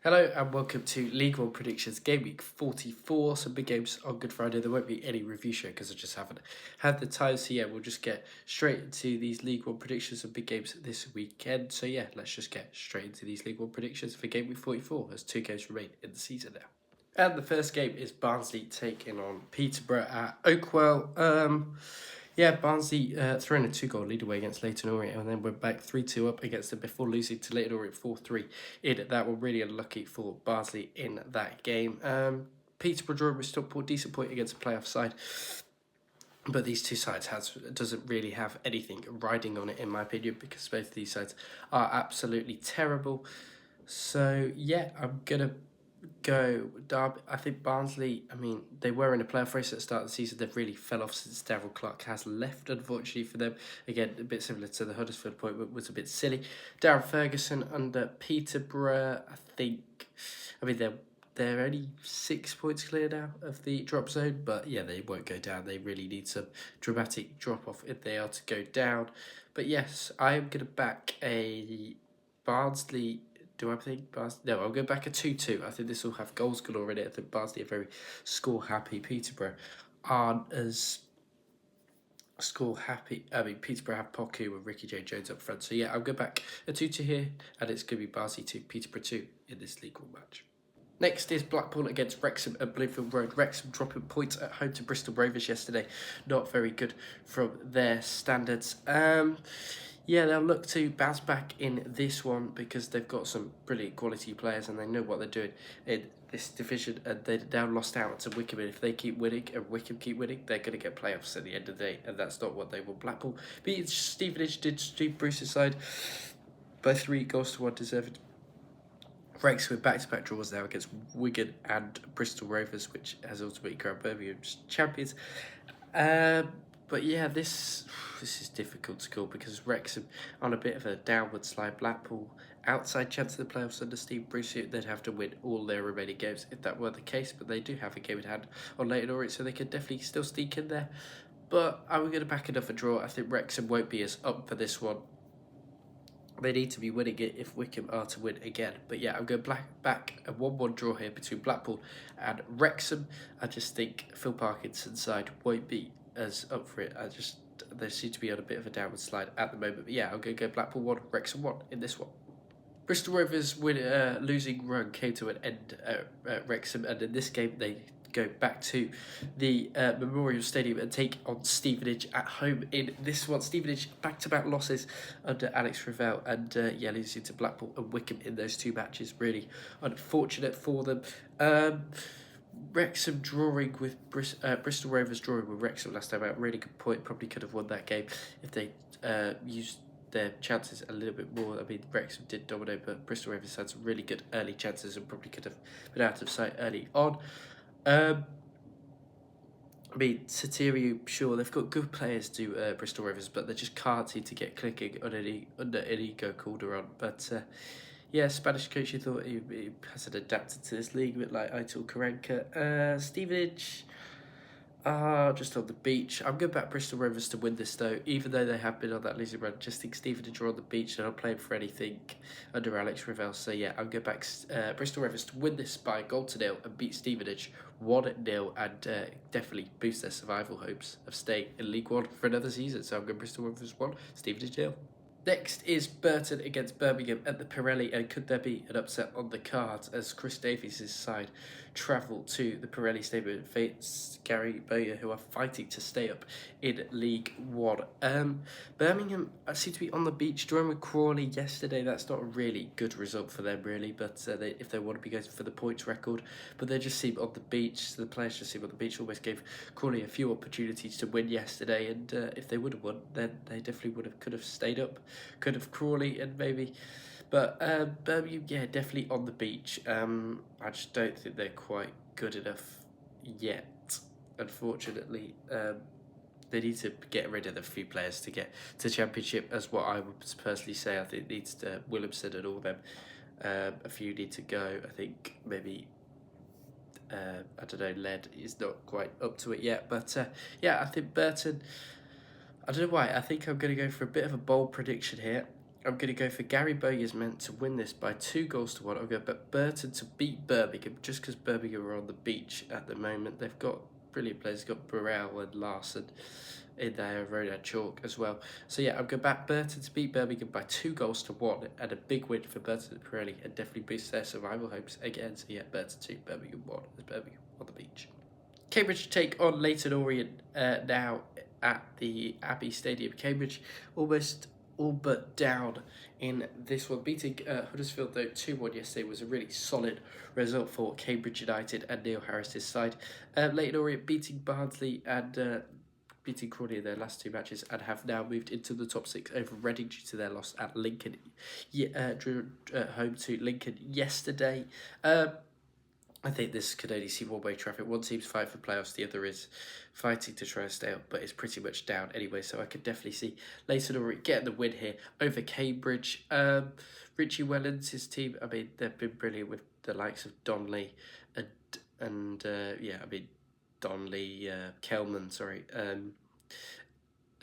Hello and welcome to League One Predictions Game Week 44. Some big games on Good Friday. There won't be any review show because I just haven't had the time. So yeah, we'll just get straight into these League One predictions of big games this weekend. So yeah, let's just get straight into these League One predictions for Game Week 44 as 2 games remain in the season now. And the first game is Barnsley taking on Peterborough at Oakwell. Yeah, Barnsley throwing a 2-goal lead away against Leyton Orient and then went back 3-2 up against them before losing to Leyton Orient 4-3 in that one. Really unlucky for Barnsley in that game. Peterborough drawing with Stockport, decent point against a playoff side. But these two sides doesn't really have anything riding on it, in my opinion, because both of these sides are absolutely terrible. So, yeah, I'm going to go Derby. I think Barnsley, they were in a playoff race at the start of the season. They've really fell off since Darryl Clark has left, unfortunately for them. Again, a bit similar to the Huddersfield appointment, was a bit silly. Darren Ferguson under Peterborough, they're only 6 points clear now of the drop zone, but yeah, they won't go down. They really need some dramatic drop-off if they are to go down. But yes, I am going to back a Barnsley. Do I think Barnsley? No, I'll go back a 2-2. I think this will have goals galore in it. I think Barnsley are very score-happy. Peterborough aren't as score-happy. Peterborough have Poku and Ricky J. Jones up front. So yeah, I'll go back a 2-2 here, and it's going to be Barnsley 2, Peterborough 2 in this League One match. Next is Blackpool against Wrexham at Bloomfield Road. Wrexham dropping points at home to Bristol Rovers yesterday. Not very good from their standards. Yeah, they'll look to bounce back in this one because they've got some brilliant quality players and they know what they're doing in this division. And they now lost out to Wycombe. And if they keep winning and Wycombe keep winning, they're going to get playoffs at the end of the day. And that's not what they want. Blackpool beat Stevenage, did Steve Bruce's side by 3-1 deserved. Wrexham with back-to-back draws now against Wigan and Bristol Rovers, which has ultimately crowned Birmingham's champions. But yeah, this is difficult to call because Wrexham on a bit of a downward slide. Blackpool outside chance of the playoffs under Steve Bruce. They'd have to win all their remaining games if that were the case, but they do have a game in hand on Leyton Orient, so they could definitely still sneak in there. But I'm going to back another draw. I think Wrexham won't be as up for this one. They need to be winning it if Wycombe are to win again. But yeah, I'm going back a 1-1 draw here between Blackpool and Wrexham. I just think Phil Parkinson's side won't be as up for it. They seem to be on a bit of a downward slide at the moment. But yeah, I'm going to go Blackpool 1, Wrexham 1 in this one. Bristol Rovers losing run came to an end at Wrexham, and in this game they go back to the Memorial Stadium and take on Stevenage at home in this one. Stevenage back-to-back losses under Alex Revell and losing to Blackpool and Wycombe in those two matches. Really unfortunate for them. Wrexham drawing with Bristol Rovers drawing with Wrexham last time out. Really good point. Probably could have won that game if they used their chances a little bit more. Wrexham did dominate, but Bristol Rovers had some really good early chances and probably could have been out of sight early on. Satiriu, sure, they've got good players to Bristol Rovers, but they just can't seem to get clicking under Inigo Calderon. But yeah, Spanish coach, you thought he hasn't adapted to this league, a bit like Aitor Karanka. Stevenage, just on the beach. I'm going back Bristol Rovers to win this though, even though they have been on that losing run. Just think Stevenage are on the beach. They're not playing for anything under Alex Revell. So yeah, I'm going back Bristol Rovers to win this by 1-0 and beat Stevenage 1-0 and definitely boost their survival hopes of staying in League One for another season. So I'm going Bristol Rovers 1, Stevenage 0. Next is Burton against Birmingham at the Pirelli, and could there be an upset on the cards as Chris Davies' side travel to the Pirelli Stadium and face Gary Bowyer, who are fighting to stay up in League One. Birmingham seem to be on the beach, drawing with Crawley yesterday. That's not a really good result for them, really, but if they want to be going for the points record, but they just seem on the beach. So the players just seem on the beach. Almost gave Crawley a few opportunities to win yesterday, and if they would have won, then they definitely could have stayed up. Could have Crawley and maybe, but Birmingham, yeah, definitely on the beach. I just don't think they're quite good enough yet. Unfortunately, they need to get rid of the few players to get to Championship, as what I would personally say. I think it needs to Williamson and all them. A few need to go. I think maybe. I don't know, Led is not quite up to it yet, but yeah, I think Burton. I don't know why. I think I'm going to go for a bit of a bold prediction here. I'm going to go for Gary Bowyer's meant to win this by 2-1. I'll go but Burton to beat Birmingham, just because Birmingham are on the beach at the moment. They've got brilliant players. They've got Burrell and Larson in there, Ronald Chalk as well. So yeah, I'll go back Burton to beat Birmingham by 2-1, and a big win for Burton and Pirelli, and definitely boosts their survival hopes again. So yeah, Burton 2, Birmingham 1, as Birmingham on the beach. Cambridge take on Leyton Orient now at the Abbey Stadium. Cambridge almost all but down in this one. Beating Huddersfield though 2-1 yesterday was a really solid result for Cambridge United and Neil Harris's side. Leyton Orient beating Barnsley and beating Crawley in their last 2 matches, and have now moved into the top 6 over Reading due to their loss at Lincoln, drew home to Lincoln yesterday. I think this could only see one-way traffic. One team's fighting for playoffs, the other is fighting to try and stay up, but it's pretty much down anyway, so I could definitely see Leyton Orient getting the win here over Cambridge. Richie Wellens, his team, I mean, they've been brilliant with the likes of Donnelly and Donnelly, Kelman,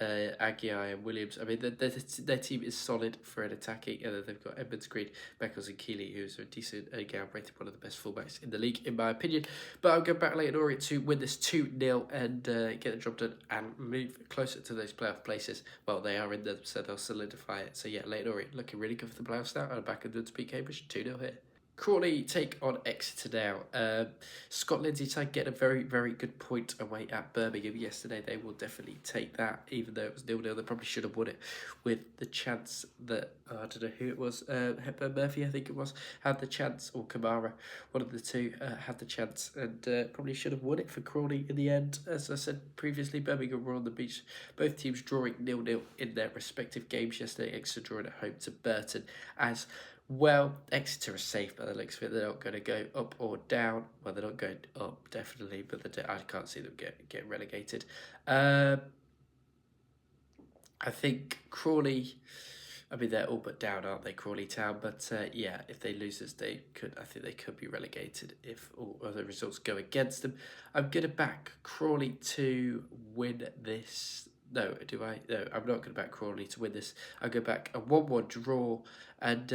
Aguiar and Williams. I mean, their team is solid for an attacking. They've got Edmonds, Green, Beckles and Keeley, who's a decent, again, rated one of the best fullbacks in the league, in my opinion. But I'll go back Leyton Orient to win this 2-0 and get the job done and move closer to those playoff places. Well, they are in them, so they'll solidify it. So yeah, Leyton Orient looking really good for the playoffs now. And back in the beat Cambridge, 2-0 here. Crawley take on Exeter now. Scott Lindsay side get a very, very good point away at Birmingham yesterday. They will definitely take that, even though it was 0-0. They probably should have won it with the chance that, I don't know who it was, Hepburn Murphy, I think it was, had the chance, or Kamara, one of the two, had the chance, and probably should have won it for Crawley in the end. As I said previously, Birmingham were on the beach. Both teams drawing 0-0 in their respective games yesterday. Exeter drawing at home to Burton as well. Exeter is safe by the looks of it. They're not going to go up or down. Well, they're not going up, definitely, but I can't see them get relegated. I think Crawley, I mean, they're all but down, aren't they, Crawley Town? But yeah, if they lose this, I think they could be relegated if all other results go against them. I'm going to back Crawley to win this. No, do I? No, I'm not going to back Crawley to win this. I'll go back a 1-1 draw. And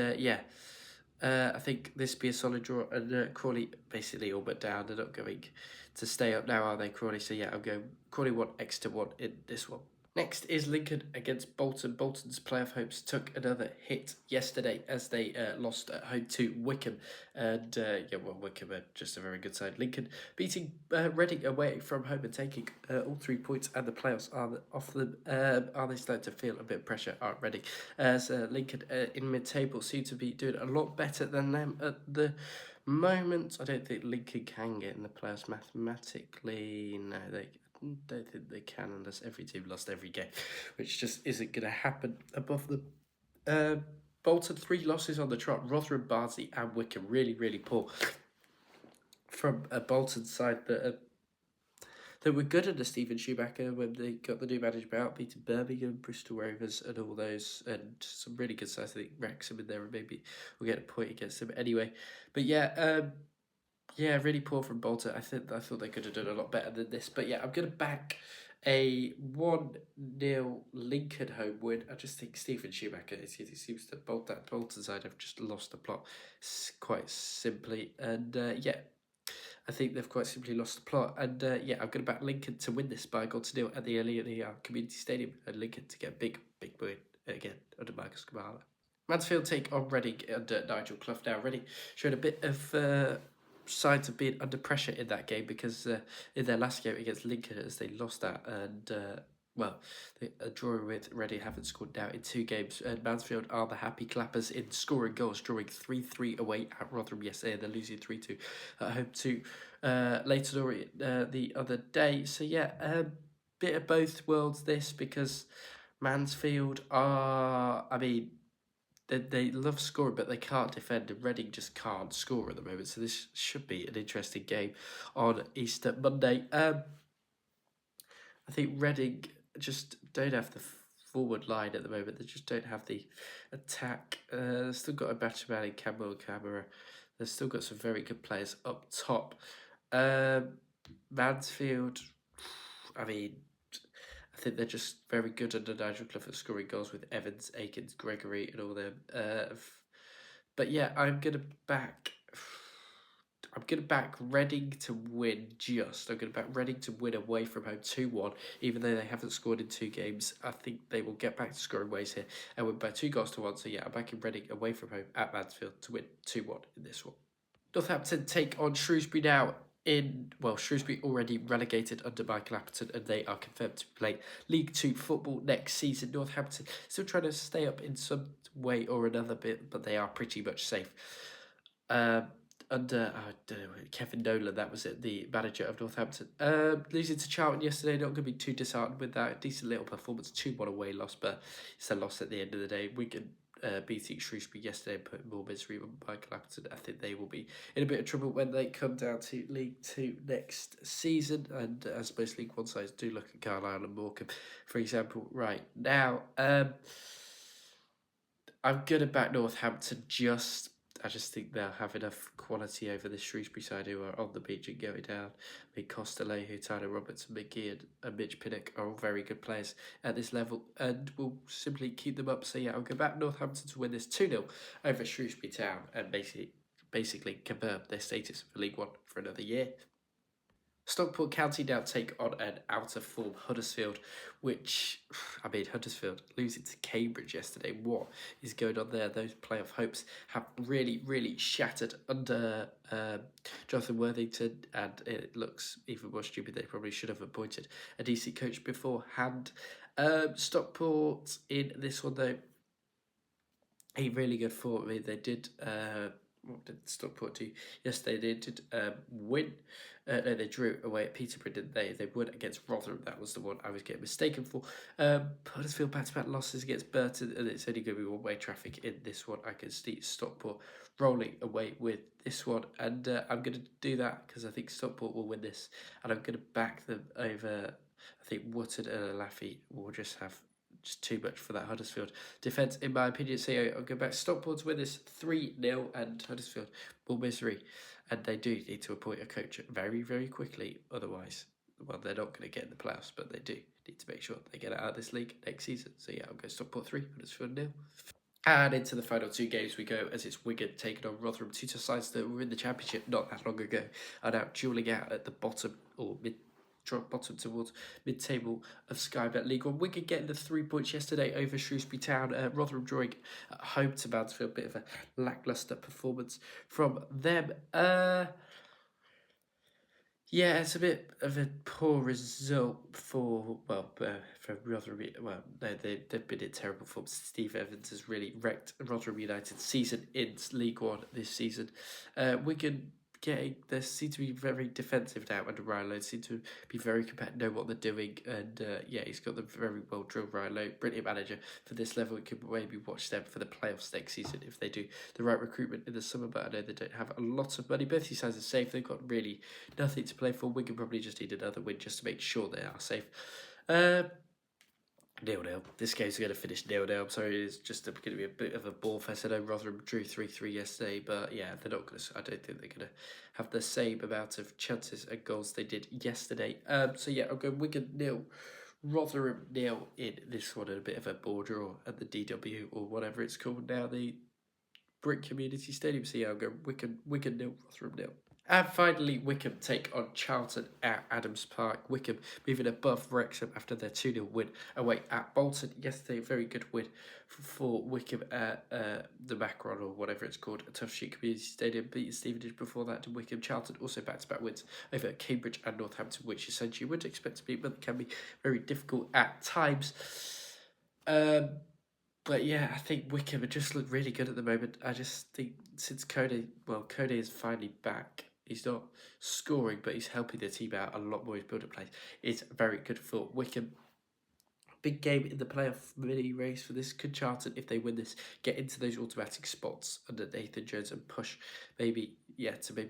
I think this will be a solid draw. And Crawley basically all but down. They're not going to stay up now, are they, Crawley? So yeah, I'll go Crawley 1, Exeter 1 in this one. Next is Lincoln against Bolton. Bolton's playoff hopes took another hit yesterday as they lost at home to Wickham. And Wickham are just a very good side. Lincoln beating Reading away from home and taking all 3 points, and the playoffs are off them. Are they starting to feel a bit of pressure at Reading? As Lincoln in mid-table seem to be doing a lot better than them at the moment. I don't think Lincoln can get in the playoffs mathematically. No, they don't think they can unless every team lost every game, which just isn't going to happen above them. Bolton 3 losses on the trot. Rotherham, Barnsley and Wickham really, really poor from a Bolton side that were good under Stephen Schumacher when they got the new manager out, beating Birmingham, Bristol Rovers and all those, and some really good sides. I think Wrexham in there, and maybe we'll get a point against them anyway. But yeah, really poor from Bolton. I thought they could have done a lot better than this. But yeah, I'm going to back a 1-0 Lincoln home win. I just think Stephen Schumacher, it seems that Bolton side have just lost the plot quite simply. And I think they've quite simply lost the plot. And I'm going to back Lincoln to win this by a 0-0 at the Community Stadium. And Lincoln to get a big win again under Marcus Kamala. Mansfield take on Reading under Nigel Clough now. Reading showed a bit of signs of being under pressure in that game because in their last game against Lincoln, as they lost that, and they drawing with Reading, haven't scored now in 2 games. And Mansfield are the happy clappers in scoring goals, drawing 3-3 away at Rotherham yesterday, and they're losing 3-2 at home to Leyton Orient the other day. So yeah, bit of both worlds this, because Mansfield are, I mean, they love scoring, but they can't defend, and Reading just can't score at the moment. So this should be an interesting game on Easter Monday. I think Reading just don't have the forward line at the moment. They just don't have the attack. They've still got a Batman and Campbell and Camera. They've still got some very good players up top. Mansfield, I mean, I I think they're just very good under Nigel Clifford, scoring goals with Evans, Akins, Gregory, and all them. But yeah, I'm gonna back. I'm gonna back Reading to win. I'm gonna back Reading to win away from home 2-1. Even though they haven't scored in 2 games, I think they will get back to scoring ways here and win by 2 goals to 1. So yeah, I'm backing Reading away from home at Mansfield to win 2-1 in this one. Northampton take on Shrewsbury now. Shrewsbury already relegated under Michael Appleton, and they are confirmed to play League Two football next season. Northampton still trying to stay up in some way or another bit, but they are pretty much safe. Under I don't know, Kevin Nolan, that was it, the manager of Northampton. Losing to Charlton yesterday, not going to be too disheartened with that. Decent little performance, 2-1 away loss, but it's a loss at the end of the day. Wigan beating Shrewsbury yesterday and putting more misery on Michael Appleton. I think they will be in a bit of trouble when they come down to League Two next season. And as most League One sides do, look at Carlisle and Morecambe, for example, right now. I'm going to back Northampton I just think they'll have enough quality over the Shrewsbury side who are on the beach and going down. I mean, Costello, Tyler Roberts, McGee and Mitch Pinnock are all very good players at this level and will simply keep them up. So yeah, I'll go back Northampton to win this 2-0 over Shrewsbury Town and basically confirm their status for League One for another year. Stockport County now take on an out-of-form Huddersfield, Huddersfield losing to Cambridge yesterday. What is going on there? Those playoff hopes have really, really shattered under Jonathan Worthington, and it looks even more stupid. They probably should have appointed a decent coach beforehand. Stockport in this one, though, a really good form. I mean, they did... what did Stockport do yesterday? They did win. No, they drew away at Peterborough, didn't they? They won against Rotherham. That was the one I was getting mistaken for. Huddersfield back-to-back losses against Burton, and it's only going to be one-way traffic in this one. I can see Stockport rolling away with this one, and I'm going to do that because I think Stockport will win this, and I'm going to back them over. I think Wootton and Alafi will just have too much for that Huddersfield defence, in my opinion. So yeah, I'll go back. Stockport to win this 3-0 and Huddersfield will misery. And they do need to appoint a coach very, very quickly. Otherwise, well, they're not going to get in the playoffs, but they do need to make sure they get out of this league next season. So yeah, I'll go Stockport 3, Huddersfield 0. And into the final 2 games we go, as it's Wigan taking on Rotherham. Two sides that were in the Championship not that long ago are now duelling out at the bottom towards mid-table of Sky Bet League One. Wigan getting the 3 points yesterday over Shrewsbury Town. Rotherham drawing at home to Mansfield. Bit of a lacklustre performance from them. Yeah, it's a bit of a poor result for Rotherham. Well, no, they've been in terrible form. Steve Evans has really wrecked Rotherham United's season in League One this season. Wigan they seem to be very defensive now under Ryan Lowe. Seem to be very competitive, know what they're doing, and he's got the very well drilled Ryan Lowe, brilliant manager for this level. It could maybe watch them for the playoffs next season if they do the right recruitment in the summer, but I know they don't have a lot of money. Both these sides are safe. They've got really nothing to play for. Wigan probably just need another win just to make sure they are safe. 0-0. This game's going to finish 0-0. I'm sorry, it's just going to be a bit of a ball fest. I know Rotherham drew 3-3 yesterday, but yeah, they're not going to. I don't think they're going to have the same amount of chances and goals they did yesterday. So yeah, I'll go Wigan 0, Rotherham 0 in this one, and a bit of a ball draw at the DW or whatever it's called now, the Brick Community Stadium. So yeah, I'll go Wigan 0, Rotherham 0. And finally, Wycombe take on Charlton at Adams Park. Wycombe moving above Wrexham after their 2-0 win away at Bolton yesterday. Very good win for Wycombe at the Macron or whatever it's called, a Tough Street Community Stadium. Beating Stevenage before that to Wycombe. Charlton also back-to-back wins over Cambridge and Northampton, which essentially you would expect to be, but can be very difficult at times. But yeah, I think Wycombe just look really good at the moment. I just think since Kone is finally back. He's not scoring, but he's helping the team out a lot more. His build-up plays is very good for Wycombe. Big game in the playoff mini race for this. Could Charlton, if they win this, get into those automatic spots under Nathan Jones and push to maybe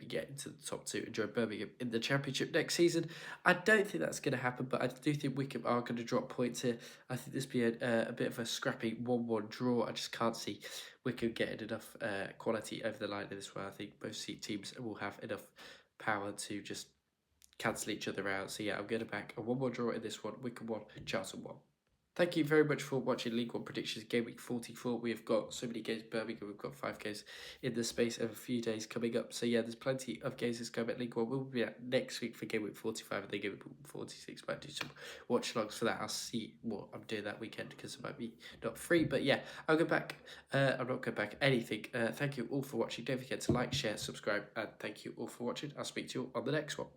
get into the top 2 and join Birmingham in the Championship next season? I don't think that's going to happen, but I do think Wycombe are going to drop points here. I think this will be a bit of a scrappy 1-1 draw. I just can't see Wycombe getting enough quality over the line in this way. I think both teams will have enough power to just cancel each other out. So yeah, I'm going to back a 1-1 draw in this one. Wigan 1, Charlton 1. Thank you very much for watching League One Predictions Game Week 44. We have got so many games. Birmingham, we've got 5 games in the space of a few days coming up. So yeah, there's plenty of games that's coming at League One. We'll be back next week for Game Week 45 and then Game Week 46. Might do some watch logs for that. I'll see what I'm doing that weekend because it might be not free. But yeah, I'll go back. I'm not going back anything. Thank you all for watching. Don't forget to like, share, subscribe, and thank you all for watching. I'll speak to you all on the next one.